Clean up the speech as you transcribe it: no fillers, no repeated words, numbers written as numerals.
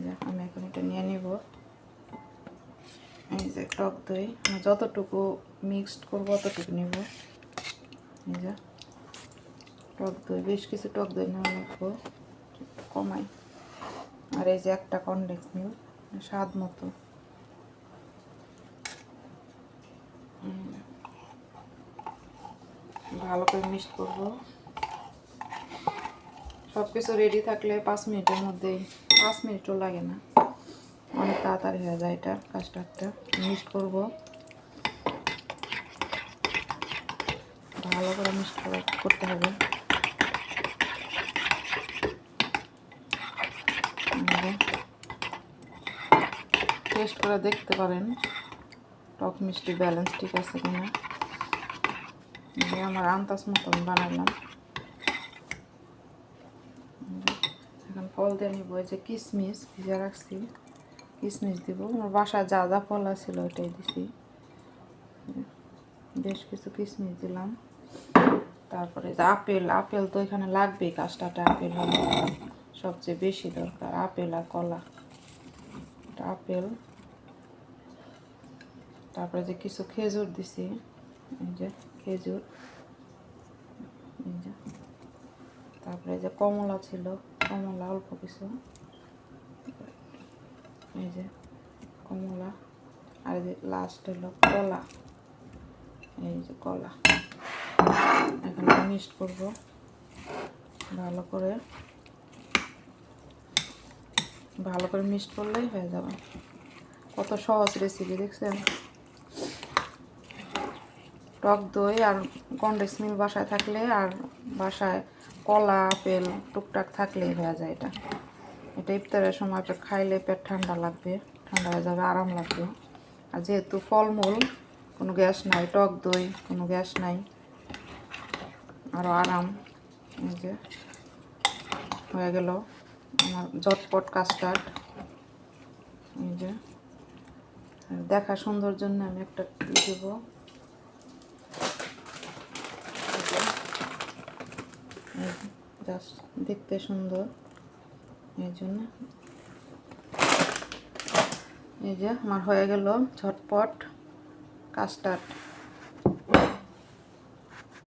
যে আমি এখন এটা নিয়ে নিব। এই যে টক দই যতটুকু মিক্সড করবো ততটুকু নিব। এই যে টক দই, বেশ কিছু টক দই নেওয়া লাগবো, কমাই। আর এই যে একটা কনডেন্স মিল্ক স্বাদ মতো। ভালো করে মিক্সড করবো। সব কিছু রেডি থাকলে 5 মিনিটের মধ্যেই, 5 মিনিটও লাগে না, অনেক তাড়াতাড়ি হয়ে যায় এটা কাস্টার্ডটা। মিক্সড করব, ভালো করে মিক্সড করতে হবে। টেস্ট করে দেখতে পারেন টক মিষ্টি ব্যালেন্স ঠিক আছে কিনা। আমার আন্দাজ মতন বানালাম। এখন ফল দিয়ে নিব। এই যে কিশমিশ ভিজা রাখছি, কিশমিশ দিব। আমার বাসায় যা যা ফল আছিল ওইটাই দিছি। বেশ কিছু কিশমিশ দিলাম। তারপরে যে আপেল তো এখানে লাগবেই, কাস্টার্ডে আপেল হলো সবচেয়ে বেশি দরকার, আপেল আর কলা। আপেল, তারপরে যে কিছু খেজুর দিছি, এই যে খেজুর, এই যে তারপরে যে কমলা ছিল, কমলা অল্প কিছু, এই যে কমলা। আর যে লাস্ট হলো কলা, এই যে কলা। এখন মিক্সড করব ভালো করে মিক্সড করলেই হয়ে যাবে। কত সহজ রেসিপি দেখছেন। টক দই আর কনডেন্স মিল্ক বাসায় থাকলে, আর বাসায় কলা আপেল টুকটাক থাকলেই হয়ে যায় এটা। এটা ইফতারের সময় খাইলে পেট ঠান্ডা লাগবে, ঠান্ডা হয়ে যাবে, আরাম লাগবে। আর যেহেতু ফলমূল, কোনো গ্যাস নাই, টক দই কোনো গ্যাস নাই, আরও আরাম। এই যে হয়ে গেল আমার ঝটপট কাস্টার্ড। এই যে দেখা সুন্দর জন্য আমি একটা দেব। জাস্ট দেখতে সুন্দর এই জন্য। এই যে আমার হয়ে গেল ঝটপট কাস্টার্ড।